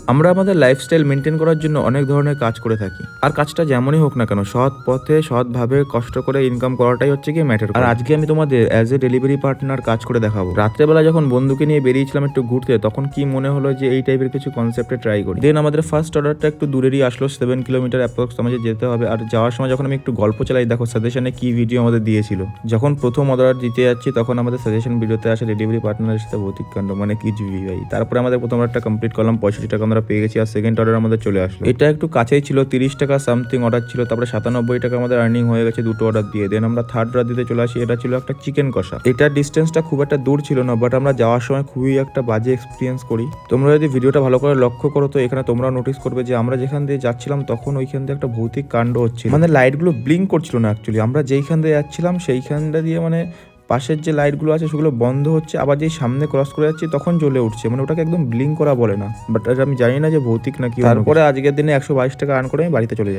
আমরা আমাদের lifestyle maintain করার জন্য অনেক ধরনের কাজ করে থাকি, আর কাজটা যেমনই হোক না কেন সৎ পথে সৎভাবে কষ্ট করে ইনকাম করাটাই হচ্ছে কি ম্যাটার। আর আজকে আমি তোমাদের অ্যাজ এ ডেলিভারি পার্টনার কাজ করে দেখাবো। রাত্রেবেলা যখন বন্ধুকে নিয়ে বেরিয়েছিলাম একটু ঘুরতে, তখন কি মনে হলো যে এই টাইপের কিছু কনসেপ্টে ট্রাই করি। দেন আমাদের ফার্স্ট অর্ডারটা একটু দূরেরই আসলো, 7 কিলোমিটার অ্যাপ্রক্স আমাদের যেতে হবে। আর যাওয়ার সময় যখন আমি একটু গল্প চালাই, দেখো সাজেশনে কি ভিডিও আমাদের দিয়েছিল। যখন প্রথম অর্ডার দিতে যাচ্ছি তখন আমাদের সাজেশন ভিডিওতে আসে ডেলিভারি পার্টনারের সাথে ভৌতিক কাণ্ড, মানে কি জুবি ভাই। তারপরে আমাদের প্রথম অর্ডারটা কমপ্লিট করলাম, 65 টাকা আমরা পেয়ে গেছি। আর সেকেন্ড অর্ডার আমাদের চলে আসলো, এটা একটু কাছেই ছিল, 30 টাকা সামথিং অর্ডার ছিল। তারপরে 97 টাকা আমাদের আর্নিং হয়ে গেছে দুটো অর্ডার দিয়ে। দেন আমরা থার্ড অর্ডার দিতে চলে আসি, এটা ছিল একটা চিকেন কষা। এটার ডিস্টেন্সটা খুব একটা দূর ছিল না, বাট আমরা যাওয়ার সময় খুবই একটা বাজে এক্সপিরিয়েন্স করি। তোমরা যদি ভিডিওটা ভালো করে লক্ষ্য করো তো এখানে তোমরাও নোটিস করবে যে আমরা যেখান দিয়ে যাচ্ছিলাম তখন ওইখান দিয়ে একটা ভৌতিক কাণ্ড হচ্ছিল, মানে লাইটগুলো ব্লিঙ্ক করছিল না অ্যাকচুয়ালি। আমরা যেইখান দিয়ে যাচ্ছিলাম সেইখানটা দিয়ে মানে পাশের যে লাইটগুলো আছে সেগুলো বন্ধ হচ্ছে, আবার যেই সামনে ক্রস করে যাচ্ছি তখন জ্বলে উঠছে, মানে ওটাকে একদম ব্লিঙ্ক করা বলে না। বাট আমি জানি না যে ভৌতিক নাকি। তারপরে আজকের দিনে 122 টাকা আর্ন করে আমি বাড়িতে চলে যাই।